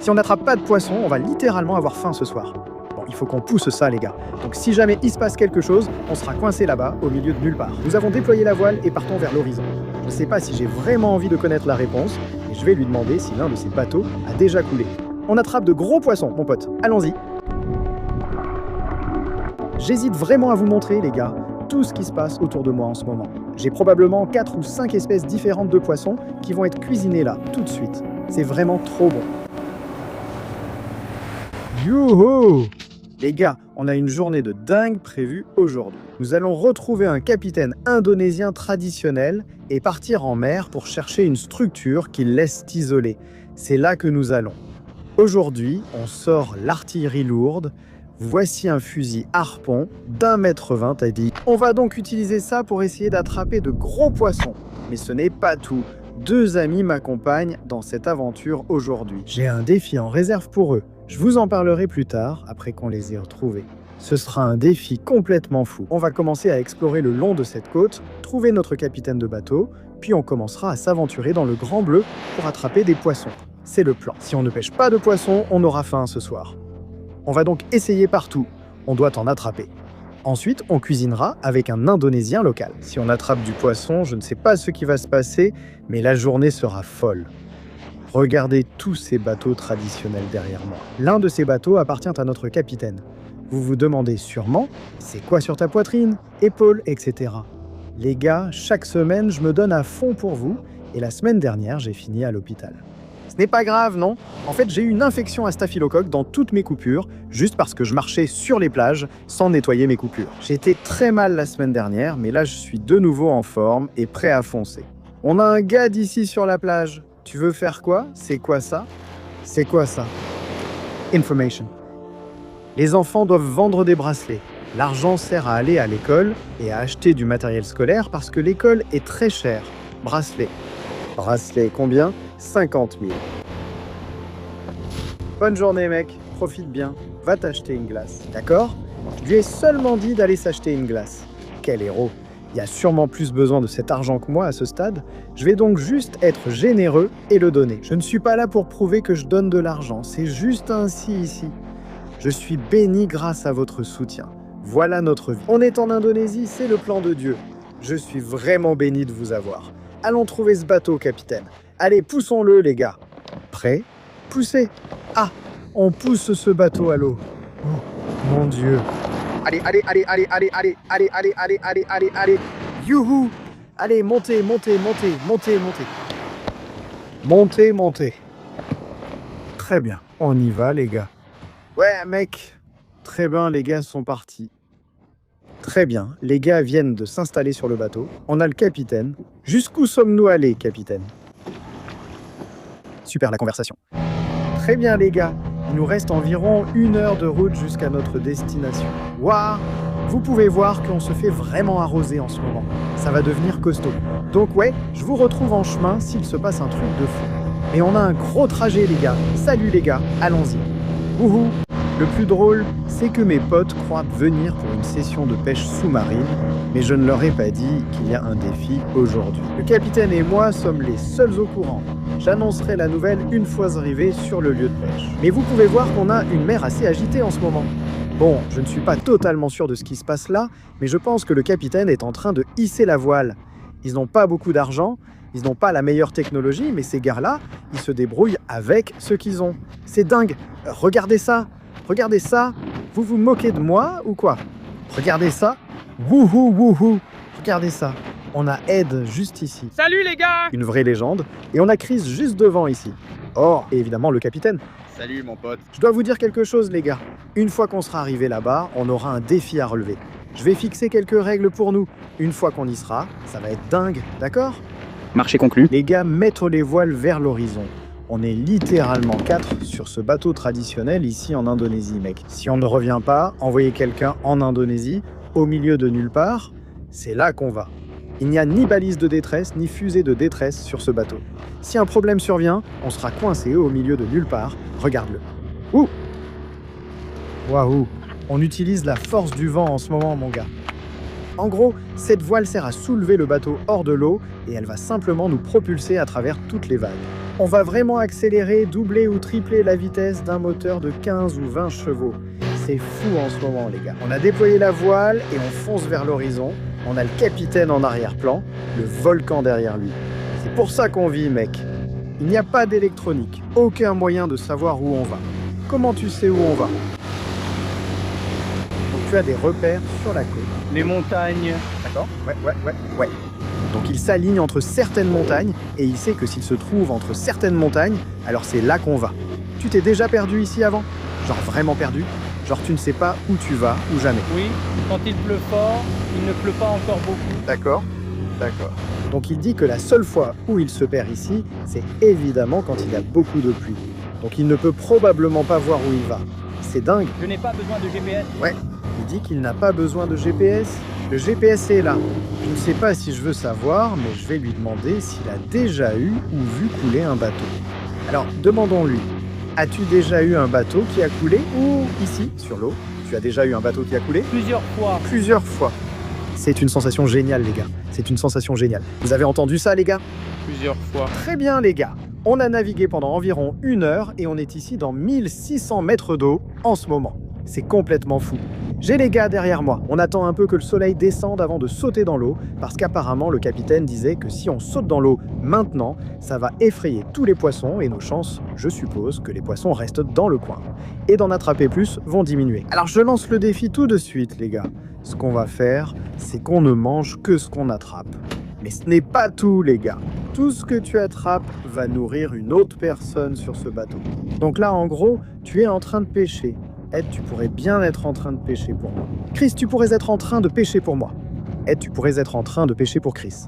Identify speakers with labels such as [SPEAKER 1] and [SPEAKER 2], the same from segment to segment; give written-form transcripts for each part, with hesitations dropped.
[SPEAKER 1] Si on n'attrape pas de poisson, on va littéralement avoir faim ce soir. Bon, il faut qu'on pousse ça, les gars. Donc si jamais il se passe quelque chose, on sera coincé là-bas, au milieu de nulle part. Nous avons déployé la voile et partons vers l'horizon. Je ne sais pas si j'ai vraiment envie de connaître la réponse, mais je vais lui demander si l'un de ces bateaux a déjà coulé. On attrape de gros poissons, mon pote. Allons-y. J'hésite vraiment à vous montrer, les gars, tout ce qui se passe autour de moi en ce moment. J'ai probablement 4 ou 5 espèces différentes de poissons qui vont être cuisinées là, tout de suite. C'est vraiment trop bon. Youhou! Les gars, on a une journée de dingue prévue aujourd'hui. Nous allons retrouver un capitaine indonésien traditionnel et partir en mer pour chercher une structure qui laisse isoler. C'est là que nous allons. Aujourd'hui, on sort l'artillerie lourde. Voici un fusil harpon d'1,20 m à vie. On va donc utiliser ça pour essayer d'attraper de gros poissons. Mais ce n'est pas tout. 2 amis m'accompagnent dans cette aventure aujourd'hui. J'ai un défi en réserve pour eux. Je vous en parlerai plus tard, après qu'on les ait retrouvés. Ce sera un défi complètement fou. On va commencer à explorer le long de cette côte, trouver notre capitaine de bateau, puis on commencera à s'aventurer dans le Grand Bleu pour attraper des poissons. C'est le plan. Si on ne pêche pas de poissons, on aura faim ce soir. On va donc essayer partout. On doit en attraper. Ensuite, on cuisinera avec un Indonésien local. Si on attrape du poisson, je ne sais pas ce qui va se passer, mais la journée sera folle. Regardez tous ces bateaux traditionnels derrière moi. L'un de ces bateaux appartient à notre capitaine. Vous vous demandez sûrement, c'est quoi sur ta poitrine, épaules, etc. Les gars, chaque semaine, je me donne à fond pour vous, et la semaine dernière, j'ai fini à l'hôpital. Ce n'est pas grave, non? En fait, j'ai eu une infection à staphylocoque dans toutes mes coupures, juste parce que je marchais sur les plages sans nettoyer mes coupures. J'ai été très mal la semaine dernière, mais là, je suis de nouveau en forme et prêt à foncer. On a un gars d'ici sur la plage. Tu veux faire quoi? C'est quoi ça? C'est quoi ça? Information. Les enfants doivent vendre des bracelets. L'argent sert à aller à l'école et à acheter du matériel scolaire parce que l'école est très chère. Bracelet. Bracelet, combien? 50 000. Bonne journée, mec. Profite bien. Va t'acheter une glace. D'accord? Je lui ai seulement dit d'aller s'acheter une glace. Quel héros! Il y a sûrement plus besoin de cet argent que moi à ce stade. Je vais donc juste être généreux et le donner. Je ne suis pas là pour prouver que je donne de l'argent. C'est juste ainsi ici. Je suis béni grâce à votre soutien. Voilà notre vie. On est en Indonésie, c'est le plan de Dieu. Je suis vraiment béni de vous avoir. Allons trouver ce bateau, capitaine. Allez, poussons-le, les gars. Prêt? Poussez. Ah, on pousse ce bateau à l'eau. Oh, mon Dieu. Allez, allez, allez, allez, allez, allez, allez, allez, allez, allez, allez, allez. Youhou! Allez, montez, montez, montez, montez, montez. Montez, montez. Très bien, on y va, les gars. Ouais, mec. Très bien, les gars sont partis. Très bien, les gars viennent de s'installer sur le bateau. On a le capitaine. Jusqu'où sommes-nous allés, capitaine? Super la conversation. Très bien, les gars. Il nous reste environ 1 heure de route jusqu'à notre destination. Waouh! Vous pouvez voir qu'on se fait vraiment arroser en ce moment. Ça va devenir costaud. Donc ouais, je vous retrouve en chemin s'il se passe un truc de fou. Mais on a un gros trajet, les gars. Salut, les gars. Allons-y. Wouhou! Le plus drôle, c'est que mes potes croient venir pour une session de pêche sous-marine, mais je ne leur ai pas dit qu'il y a un défi aujourd'hui. Le capitaine et moi sommes les seuls au courant. J'annoncerai la nouvelle une fois arrivé sur le lieu de pêche. Mais vous pouvez voir qu'on a une mer assez agitée en ce moment. Bon, je ne suis pas totalement sûr de ce qui se passe là, mais je pense que le capitaine est en train de hisser la voile. Ils n'ont pas beaucoup d'argent, ils n'ont pas la meilleure technologie, mais ces gars-là, ils se débrouillent avec ce qu'ils ont. C'est dingue. Regardez ça. Regardez ça. Vous vous moquez de moi ou quoi? Regardez ça. Wouhou, wouhou. Regardez ça. On a Ed juste ici.
[SPEAKER 2] Salut les gars!
[SPEAKER 1] Une vraie légende. Et on a Chris juste devant ici. Oh, et évidemment le capitaine.
[SPEAKER 2] Salut mon pote.
[SPEAKER 1] Je dois vous dire quelque chose, les gars. Une fois qu'on sera arrivé là-bas, on aura un défi à relever. Je vais fixer quelques règles pour nous. Une fois qu'on y sera, ça va être dingue, d'accord?
[SPEAKER 2] Marché conclu.
[SPEAKER 1] Les gars, mettent les voiles vers l'horizon. On est littéralement 4 sur ce bateau traditionnel ici en Indonésie, mec. Si on ne revient pas, envoyer quelqu'un en Indonésie, au milieu de nulle part, c'est là qu'on va. Il n'y a ni balise de détresse, ni fusée de détresse sur ce bateau. Si un problème survient, on sera coincé au milieu de nulle part. Regarde-le. Ouh! Waouh! On utilise la force du vent en ce moment, mon gars. En gros, cette voile sert à soulever le bateau hors de l'eau et elle va simplement nous propulser à travers toutes les vagues. On va vraiment accélérer, doubler ou tripler la vitesse d'un moteur de 15 ou 20 chevaux. C'est fou en ce moment, les gars. On a déployé la voile et on fonce vers l'horizon. On a le capitaine en arrière-plan, le volcan derrière lui. C'est pour ça qu'on vit, mec. Il n'y a pas d'électronique, aucun moyen de savoir où on va. Comment tu sais où on va? Donc tu as des repères sur la côte.
[SPEAKER 2] Les montagnes.
[SPEAKER 1] D'accord? Ouais. Donc il s'aligne entre certaines montagnes et il sait que s'il se trouve entre certaines montagnes, alors c'est là qu'on va. Tu t'es déjà perdu ici avant? Genre vraiment perdu? Genre tu ne sais pas où tu vas ou jamais?
[SPEAKER 3] Oui, quand il pleut fort, il ne pleut pas encore beaucoup.
[SPEAKER 1] D'accord. Donc il dit que la seule fois où il se perd ici, c'est évidemment quand il y a beaucoup de pluie. Donc il ne peut probablement pas voir où il va. C'est dingue.
[SPEAKER 3] Je n'ai pas besoin de GPS.
[SPEAKER 1] Ouais, il dit qu'il n'a pas besoin de GPS. Le GPS est là. Je ne sais pas si je veux savoir, mais je vais lui demander s'il a déjà eu ou vu couler un bateau. Alors, demandons-lui. As-tu déjà eu un bateau qui a coulé? Ou ici, sur l'eau, tu as déjà eu un bateau qui a coulé?
[SPEAKER 3] Plusieurs fois.
[SPEAKER 1] Plusieurs fois. C'est une sensation géniale, les gars. C'est une sensation géniale. Vous avez entendu ça, les gars?
[SPEAKER 2] Plusieurs fois.
[SPEAKER 1] Très bien, les gars. On a navigué pendant environ 1 heure et on est ici dans 1600 mètres d'eau en ce moment. C'est complètement fou. J'ai les gars derrière moi. On attend un peu que le soleil descende avant de sauter dans l'eau parce qu'apparemment le capitaine disait que si on saute dans l'eau maintenant, ça va effrayer tous les poissons et nos chances, je suppose, que les poissons restent dans le coin. Et d'en attraper plus vont diminuer. Alors je lance le défi tout de suite, les gars. Ce qu'on va faire, c'est qu'on ne mange que ce qu'on attrape. Mais ce n'est pas tout, les gars. Tout ce que tu attrapes va nourrir une autre personne sur ce bateau. Donc là, en gros, tu es en train de pêcher. Ed, tu pourrais bien être en train de pêcher pour moi. Chris, tu pourrais être en train de pêcher pour moi. Ed, tu pourrais être en train de pêcher pour Chris.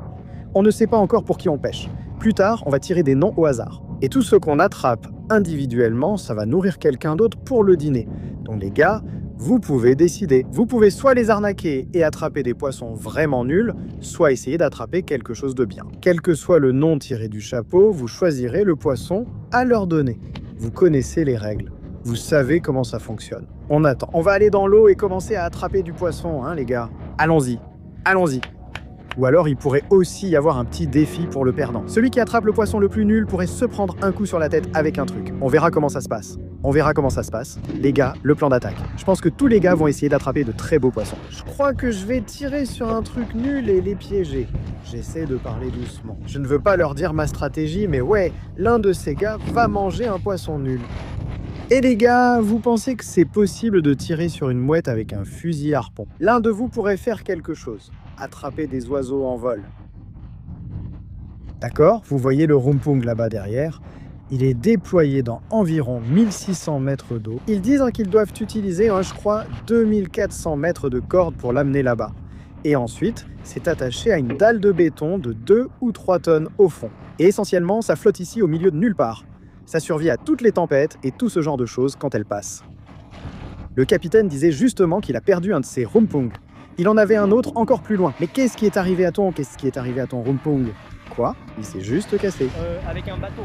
[SPEAKER 1] On ne sait pas encore pour qui on pêche. Plus tard, on va tirer des noms au hasard. Et tout ce qu'on attrape individuellement, ça va nourrir quelqu'un d'autre pour le dîner. Donc les gars, vous pouvez décider. Vous pouvez soit les arnaquer et attraper des poissons vraiment nuls, soit essayer d'attraper quelque chose de bien. Quel que soit le nom tiré du chapeau, vous choisirez le poisson à leur donner. Vous connaissez les règles. Vous savez comment ça fonctionne. On attend. On va aller dans l'eau et commencer à attraper du poisson, hein, les gars. Allons-y. Ou alors, il pourrait aussi y avoir un petit défi pour le perdant. Celui qui attrape le poisson le plus nul pourrait se prendre un coup sur la tête avec un truc. On verra comment ça se passe. Les gars, le plan d'attaque. Je pense que tous les gars vont essayer d'attraper de très beaux poissons. Je crois que je vais tirer sur un truc nul et les piéger. J'essaie de parler doucement. Je ne veux pas leur dire ma stratégie, mais ouais, l'un de ces gars va manger un poisson nul. Et les gars, vous pensez que c'est possible de tirer sur une mouette avec un fusil harpon? L'un de vous pourrait faire quelque chose. Attraper des oiseaux en vol. D'accord? Vous voyez le rumpung là-bas derrière? Il est déployé dans environ 1600 mètres d'eau. Ils disent qu'ils doivent utiliser, je crois, 2400 mètres de corde pour l'amener là-bas. Et ensuite, c'est attaché à une dalle de béton de 2 ou 3 tonnes au fond. Et essentiellement, ça flotte ici au milieu de nulle part. Ça survit à toutes les tempêtes et tout ce genre de choses quand elles passent. Le capitaine disait justement qu'il a perdu un de ses rumpung. Il en avait un autre encore plus loin. Mais qu'est-ce qui est arrivé à ton rumpung? Quoi? Il s'est juste cassé.
[SPEAKER 3] Avec un bateau.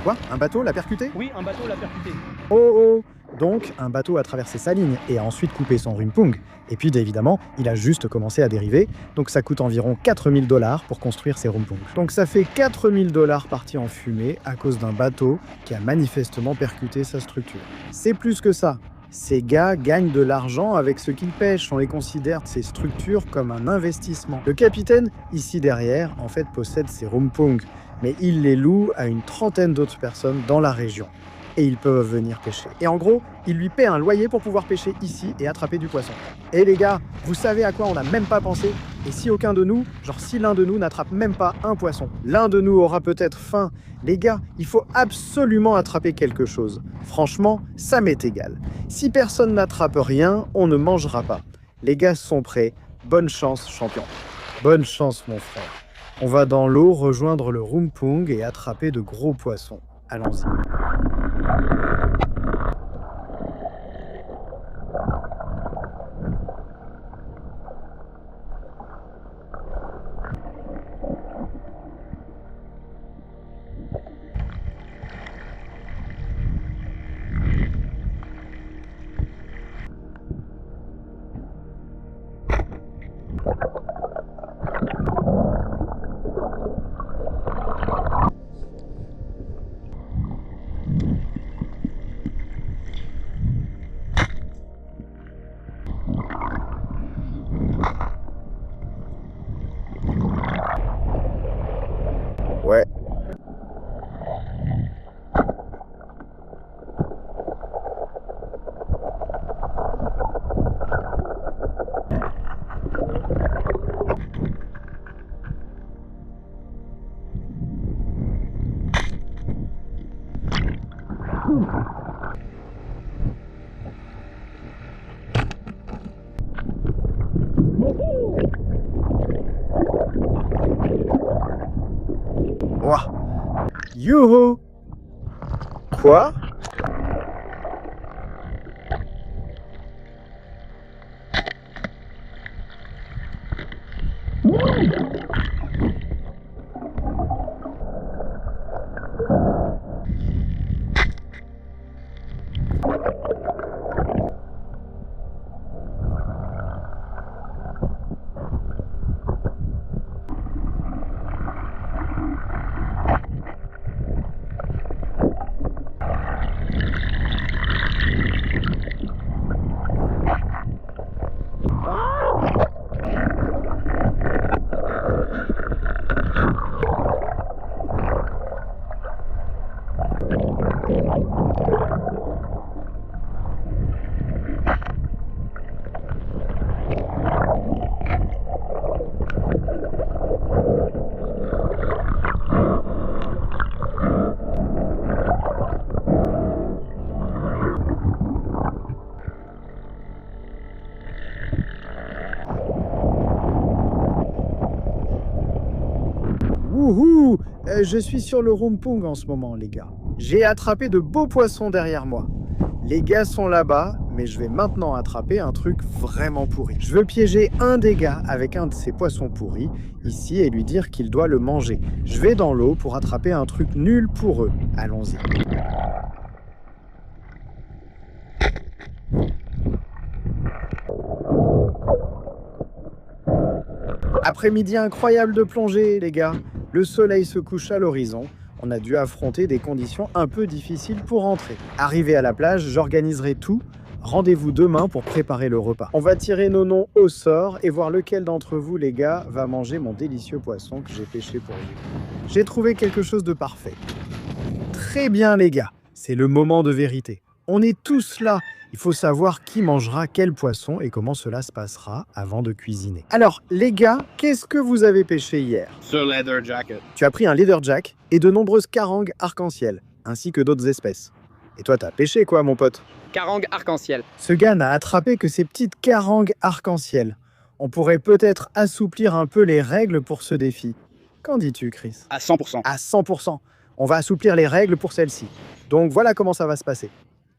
[SPEAKER 1] Quoi? Un bateau l'a percuté?
[SPEAKER 3] Oui, un bateau l'a percuté.
[SPEAKER 1] Oh! Donc, un bateau a traversé sa ligne et a ensuite coupé son rumpung. Et puis, évidemment, il a juste commencé à dériver. Donc, ça coûte environ 4000 $ pour construire ces rumpungs. Donc, ça fait 4000 $ partis en fumée à cause d'un bateau qui a manifestement percuté sa structure. C'est plus que ça. Ces gars gagnent de l'argent avec ce qu'ils pêchent. On les considère, ces structures, comme un investissement. Le capitaine, ici derrière, en fait, possède ces rumpungs. Mais il les loue à une trentaine d'autres personnes dans la région. Et ils peuvent venir pêcher. Et en gros, il lui paie un loyer pour pouvoir pêcher ici et attraper du poisson. Et les gars, vous savez à quoi on n'a même pas pensé? Et si aucun de nous, si l'un de nous n'attrape même pas un poisson, l'un de nous aura peut-être faim. Les gars, il faut absolument attraper quelque chose. Franchement, ça m'est égal. Si personne n'attrape rien, on ne mangera pas. Les gars sont prêts. Bonne chance, champion. Bonne chance, mon frère. On va dans l'eau rejoindre le rumpung et attraper de gros poissons. Allons-y. Youhou! Quoi? Wouhou! Je suis sur le Rumpung en ce moment, les gars. J'ai attrapé de beaux poissons derrière moi. Les gars sont là-bas, mais je vais maintenant attraper un truc vraiment pourri. Je veux piéger un des gars avec un de ces poissons pourris, ici, et lui dire qu'il doit le manger. Je vais dans l'eau pour attraper un truc nul pour eux. Allons-y. Après-midi incroyable de plongée, les gars. Le soleil se couche à l'horizon. On a dû affronter des conditions un peu difficiles pour rentrer. Arrivé à la plage, j'organiserai tout. Rendez-vous demain pour préparer le repas. On va tirer nos noms au sort et voir lequel d'entre vous, les gars, va manger mon délicieux poisson que j'ai pêché pour vous. J'ai trouvé quelque chose de parfait. Très bien, les gars. C'est le moment de vérité. On est tous là. Il faut savoir qui mangera quel poisson et comment cela se passera avant de cuisiner. Alors, les gars, qu'est-ce que vous avez pêché hier?
[SPEAKER 2] Ce leather jacket.
[SPEAKER 1] Tu as pris un leatherjack et de nombreuses carangues arc-en-ciel, ainsi que d'autres espèces. Et toi, t'as pêché quoi, mon pote?
[SPEAKER 3] Carangue arc-en-ciel.
[SPEAKER 1] Ce gars n'a attrapé que ces petites carangues arc-en-ciel. On pourrait peut-être assouplir un peu les règles pour ce défi. Qu'en dis-tu, Chris?
[SPEAKER 2] À 100%.
[SPEAKER 1] À 100%. On va assouplir les règles pour celle-ci. Donc voilà comment ça va se passer.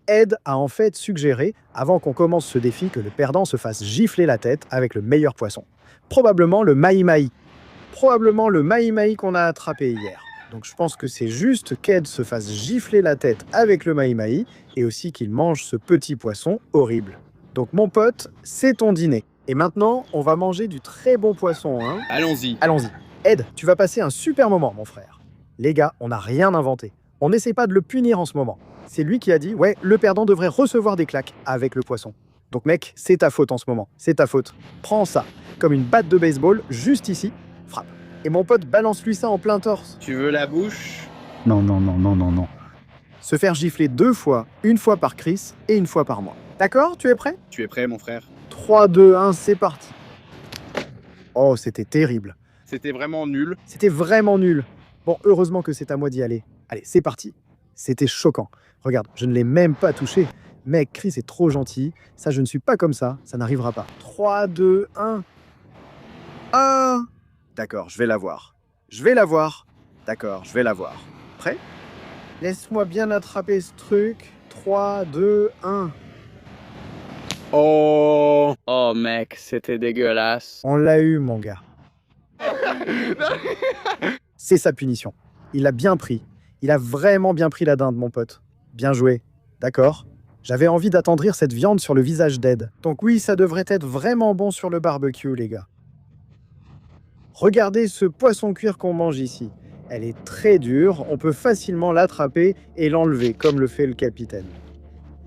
[SPEAKER 1] Ed a en fait suggéré, avant qu'on commence ce défi, que le perdant se fasse gifler la tête avec le meilleur poisson. Probablement le mahi-mahi. Probablement le mahi-mahi qu'on a attrapé hier. Donc je pense que c'est juste qu'Ed se fasse gifler la tête avec le mahi-mahi et aussi qu'il mange ce petit poisson horrible. Donc mon pote, c'est ton dîner. Et maintenant, on va manger du très bon poisson, hein?
[SPEAKER 2] Allons-y.
[SPEAKER 1] Allons-y. Ed, tu vas passer un super moment, mon frère. Les gars, on n'a rien inventé. On n'essaie pas de le punir en ce moment. C'est lui qui a dit, ouais, le perdant devrait recevoir des claques avec le poisson. Donc mec, c'est ta faute en ce moment. C'est ta faute. Prends ça, comme une batte de baseball, juste ici, frappe. Et mon pote, balance-lui ça en plein torse.
[SPEAKER 2] Tu veux la bouche?
[SPEAKER 4] Non, non, non, non, non, non.
[SPEAKER 1] Se faire gifler 2 fois, une fois par Chris et une fois par moi. D'accord? Tu es prêt?
[SPEAKER 2] Tu es prêt, mon frère?
[SPEAKER 1] 3, 2, 1, c'est parti. Oh, c'était terrible.
[SPEAKER 2] C'était vraiment nul.
[SPEAKER 1] C'était vraiment nul. Bon, heureusement que c'est à moi d'y aller. Allez, c'est parti. C'était choquant. Regarde, je ne l'ai même pas touché. Mec, Chris est trop gentil. Ça, je ne suis pas comme ça n'arrivera pas. 3, 2, 1. Ah! D'accord, je vais la voir. Je vais la voir. D'accord, je vais la voir. Prêt? Laisse-moi bien attraper ce truc. 3, 2, 1.
[SPEAKER 2] Oh!
[SPEAKER 3] Oh mec, c'était dégueulasse.
[SPEAKER 1] On l'a eu, mon gars. C'est sa punition. Il a bien pris. Il a vraiment bien pris la dinde, mon pote. Bien joué. D'accord. J'avais envie d'attendrir cette viande sur le visage d'Ed. Donc oui, ça devrait être vraiment bon sur le barbecue, les gars. Regardez ce poisson cuir qu'on mange ici. Elle est très dure, on peut facilement l'attraper et l'enlever, comme le fait le capitaine.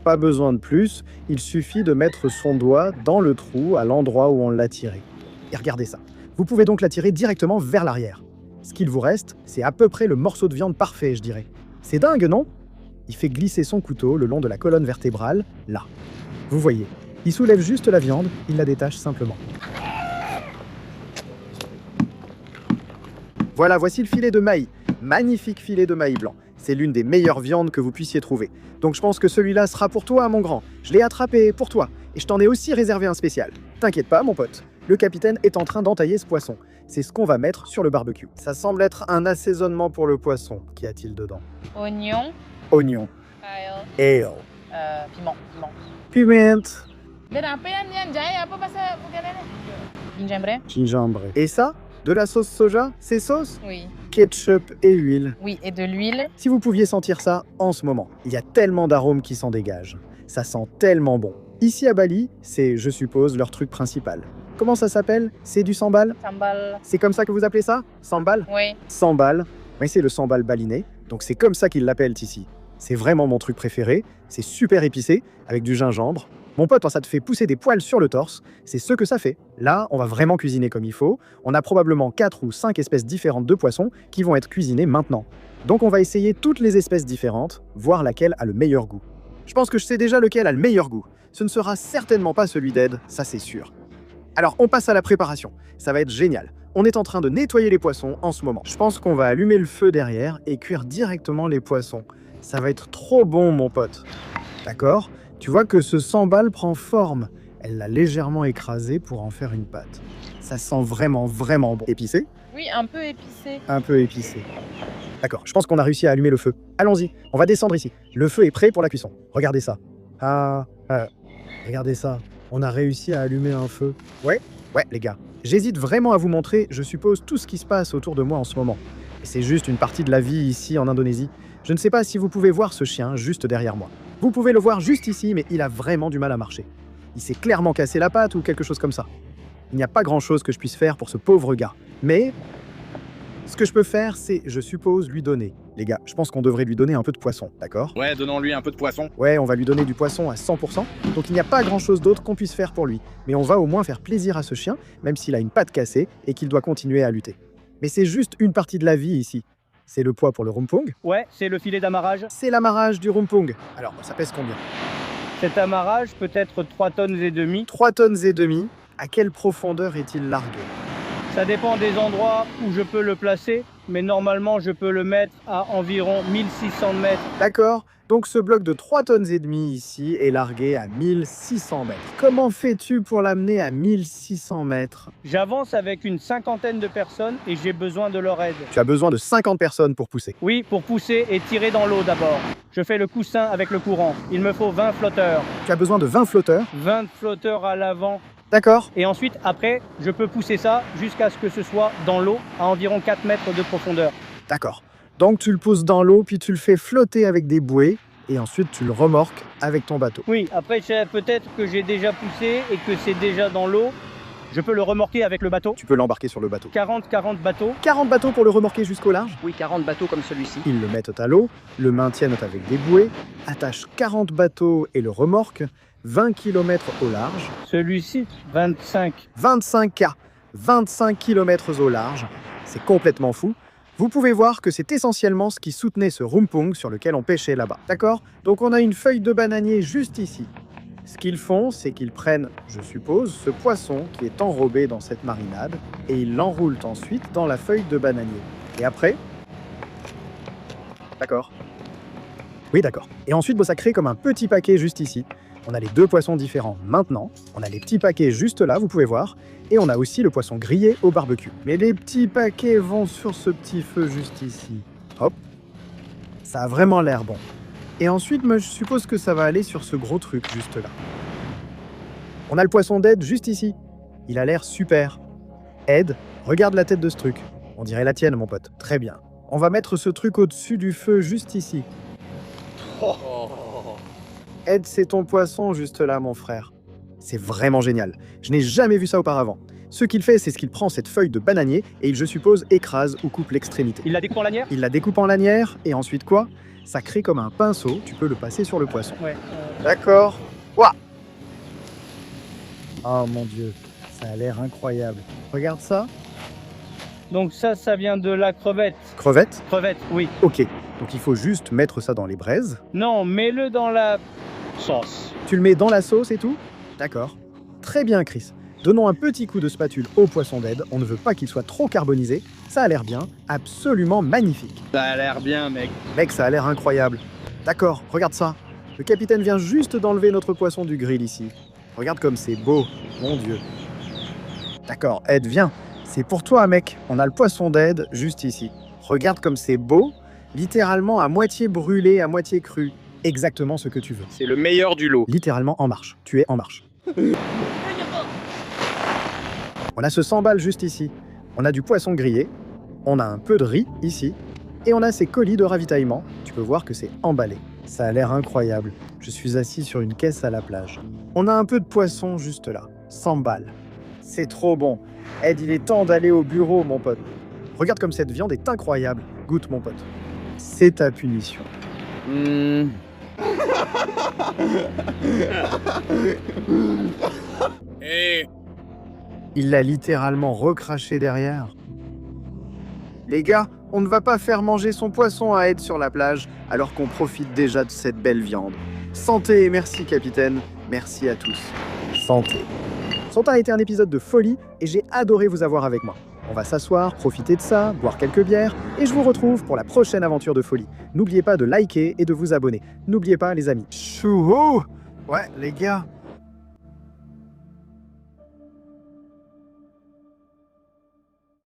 [SPEAKER 1] Pas besoin de plus, il suffit de mettre son doigt dans le trou à l'endroit où on l'a tiré. Et regardez ça. Vous pouvez donc la tirer directement vers l'arrière. Ce qu'il vous reste, c'est à peu près le morceau de viande parfait, je dirais. C'est dingue, non? Il fait glisser son couteau le long de la colonne vertébrale, là. Vous voyez, il soulève juste la viande, il la détache simplement. Voilà, voici le filet de maï. Magnifique filet de maï blanc. C'est l'une des meilleures viandes que vous puissiez trouver. Donc je pense que celui-là sera pour toi, mon grand. Je l'ai attrapé pour toi. Et je t'en ai aussi réservé un spécial. T'inquiète pas, mon pote. Le capitaine est en train d'entailler ce poisson. c'est ce qu'on va mettre sur le barbecue. Ça semble être un assaisonnement pour le poisson. Qu'y a-t-il dedans?
[SPEAKER 5] Oignon,
[SPEAKER 1] Oignon,
[SPEAKER 5] ale,
[SPEAKER 1] ale,
[SPEAKER 5] piment.
[SPEAKER 1] piment,
[SPEAKER 5] Gingembre?
[SPEAKER 1] gingembre. Et ça? De la sauce soja? C'est sauce?
[SPEAKER 5] Oui.
[SPEAKER 1] Ketchup et huile.
[SPEAKER 5] Oui, et de l'huile.
[SPEAKER 1] Si vous pouviez sentir ça en ce moment, il y a tellement d'arômes qui s'en dégagent. Ça sent tellement bon. Ici à Bali, c'est, je suppose, leur truc principal. Comment ça s'appelle? C'est du sambal?
[SPEAKER 5] Sambal.
[SPEAKER 1] C'est comme ça que vous appelez ça? Sambal?
[SPEAKER 5] Oui.
[SPEAKER 1] Sambal. Oui, c'est le sambal balinais. Donc c'est comme ça qu'ils l'appellent ici. C'est vraiment mon truc préféré. C'est super épicé, avec du gingembre. Mon pote, ça te fait pousser des poils sur le torse. C'est ce que ça fait. Là, on va vraiment cuisiner comme il faut. On a probablement 4 ou 5 espèces différentes de poissons qui vont être cuisinées maintenant. Donc on va essayer toutes les espèces différentes, voir laquelle a le meilleur goût. Je pense que je sais déjà lequel a le meilleur goût. Ce ne sera certainement pas celui d'Ed, ça c'est sûr. Alors on passe à la préparation. Ça va être génial. On est en train de nettoyer les poissons en ce moment. Je pense qu'on va allumer le feu derrière et cuire directement les poissons. Ça va être trop bon, mon pote. D'accord? Tu vois que ce sambal prend forme. Elle l'a légèrement écrasé pour en faire une pâte. Ça sent vraiment, vraiment bon. Épicé?
[SPEAKER 5] Oui, un peu épicé.
[SPEAKER 1] Un peu épicé. D'accord, je pense qu'on a réussi à allumer le feu. Allons-y, on va descendre ici. Le feu est prêt pour la cuisson. Regardez ça. Regardez ça. On a réussi à allumer un feu. Ouais, les gars. J'hésite vraiment à vous montrer, je suppose, tout ce qui se passe autour de moi en ce moment. Et c'est juste une partie de la vie ici en Indonésie. Je ne sais pas si vous pouvez voir ce chien juste derrière moi. Vous pouvez le voir juste ici, mais il a vraiment du mal à marcher. Il s'est clairement cassé la patte ou quelque chose comme ça. Il n'y a pas grand-chose que je puisse faire pour ce pauvre gars. Mais ce que je peux faire, c'est, je suppose, lui donner. Les gars, je pense qu'on devrait lui donner un peu de poisson, d'accord?
[SPEAKER 2] Ouais, donnons-lui un peu de poisson.
[SPEAKER 1] Ouais, on va lui donner du poisson à 100%, donc il n'y a pas grand-chose d'autre qu'on puisse faire pour lui. Mais on va au moins faire plaisir à ce chien, même s'il a une patte cassée et qu'il doit continuer à lutter. Mais c'est juste une partie de la vie ici. C'est le poids pour le rumpung.
[SPEAKER 3] Ouais, c'est le filet d'amarrage.
[SPEAKER 1] C'est l'amarrage du rumpung. Alors, ça pèse combien?
[SPEAKER 3] Cet amarrage peut être 3 tonnes et demie.
[SPEAKER 1] 3 tonnes et demie. À quelle profondeur est-il largué?
[SPEAKER 3] Ça dépend des endroits où je peux le placer, mais normalement je peux le mettre à environ 1600 mètres.
[SPEAKER 1] D'accord. Donc ce bloc de 3 tonnes et demie ici est largué à 1600 mètres. Comment fais-tu pour l'amener à 1600 mètres?
[SPEAKER 3] J'avance avec une cinquantaine de personnes et j'ai besoin de leur aide.
[SPEAKER 1] Tu as besoin de 50 personnes pour pousser.
[SPEAKER 3] Oui, pour pousser et tirer dans l'eau d'abord. Je fais le coussin avec le courant. Il me faut 20 flotteurs.
[SPEAKER 1] Tu as besoin de 20 flotteurs.
[SPEAKER 3] 20 flotteurs à l'avant.
[SPEAKER 1] D'accord.
[SPEAKER 3] Et ensuite, après, je peux pousser ça jusqu'à ce que ce soit dans l'eau à environ 4 mètres de profondeur.
[SPEAKER 1] D'accord. Donc tu le pousses dans l'eau, puis tu le fais flotter avec des bouées, et ensuite tu le remorques avec ton bateau.
[SPEAKER 3] Oui, après, peut-être que j'ai déjà poussé et que c'est déjà dans l'eau. Je peux le remorquer avec le bateau.
[SPEAKER 1] Tu peux l'embarquer sur le bateau.
[SPEAKER 3] 40 bateaux.
[SPEAKER 1] 40 bateaux pour le remorquer jusqu'au large.
[SPEAKER 3] Oui, 40 bateaux comme celui-ci.
[SPEAKER 1] Ils le mettent à l'eau, le maintiennent avec des bouées, attachent 40 bateaux et le remorquent 20 km au large.
[SPEAKER 3] Celui-ci, 25.
[SPEAKER 1] 25 km au large. C'est complètement fou. Vous pouvez voir que c'est essentiellement ce qui soutenait ce rumpung sur lequel on pêchait là-bas. D'accord? Donc on a une feuille de bananier juste ici. Ce qu'ils font, c'est qu'ils prennent, je suppose, ce poisson qui est enrobé dans cette marinade et ils l'enroulent ensuite dans la feuille de bananier. Et après... D'accord. Oui, d'accord. Et ensuite, ça crée comme un petit paquet juste ici. On a les deux poissons différents maintenant. On a les petits paquets juste là, vous pouvez voir. Et on a aussi le poisson grillé au barbecue. Mais les petits paquets vont sur ce petit feu juste ici. Hop. Ça a vraiment l'air bon. Et ensuite, je suppose que ça va aller sur ce gros truc juste là. On a le poisson d'Ed juste ici. Il a l'air super. Ed, regarde la tête de ce truc. On dirait la tienne, mon pote. Très bien. On va mettre ce truc au-dessus du feu juste ici. Ed, c'est ton poisson juste là, mon frère. C'est vraiment génial. Je n'ai jamais vu ça auparavant. Ce qu'il fait, c'est qu'il prend cette feuille de bananier et il, je suppose, écrase ou coupe l'extrémité.
[SPEAKER 3] Il la découpe en lanière?
[SPEAKER 1] Il la découpe en lanière et ensuite quoi? Ça crée comme un pinceau, tu peux le passer sur le poisson.
[SPEAKER 3] Ouais.
[SPEAKER 1] D'accord. Ouah. Oh mon Dieu, ça a l'air incroyable. Regarde ça.
[SPEAKER 3] Donc ça vient de la crevette.
[SPEAKER 1] Crevette?
[SPEAKER 3] Crevette, oui.
[SPEAKER 1] Ok, donc il faut juste mettre ça dans les braises.
[SPEAKER 3] Non, mets-le dans la sauce.
[SPEAKER 1] Tu le mets dans la sauce et tout? D'accord. Très bien, Chris. Donnons un petit coup de spatule au poisson d'Ed. On ne veut pas qu'il soit trop carbonisé. Ça a l'air bien, absolument magnifique.
[SPEAKER 2] Ça a l'air bien, mec.
[SPEAKER 1] Mec, ça a l'air incroyable. D'accord, regarde ça. Le capitaine vient juste d'enlever notre poisson du grill ici. Regarde comme c'est beau, mon Dieu. D'accord, Ed, viens. C'est pour toi, mec. On a le poisson d'aide juste ici. Regarde comme c'est beau, littéralement à moitié brûlé, à moitié cru. Exactement ce que tu veux.
[SPEAKER 2] C'est le meilleur du lot.
[SPEAKER 1] Littéralement en marche. Tu es en marche. On a ce sambal juste ici. On a du poisson grillé. On a un peu de riz ici. Et on a ces colis de ravitaillement. Tu peux voir que c'est emballé. Ça a l'air incroyable. Je suis assis sur une caisse à la plage. On a un peu de poisson juste là. Sambal. C'est trop bon. Ed, il est temps d'aller au bureau, mon pote. Regarde comme cette viande est incroyable. Goûte, mon pote. C'est ta punition.
[SPEAKER 2] Eh,
[SPEAKER 1] Il l'a littéralement recraché derrière. Les gars, on ne va pas faire manger son poisson à Ed sur la plage, alors qu'on profite déjà de cette belle viande. Santé et merci, capitaine. Merci à tous. Santé. Santé a été un épisode de folie et j'ai adoré vous avoir avec moi. On va s'asseoir, profiter de ça, boire quelques bières, et je vous retrouve pour la prochaine aventure de folie. N'oubliez pas de liker et de vous abonner. N'oubliez pas, les amis. Chouhou! Ouais, les gars,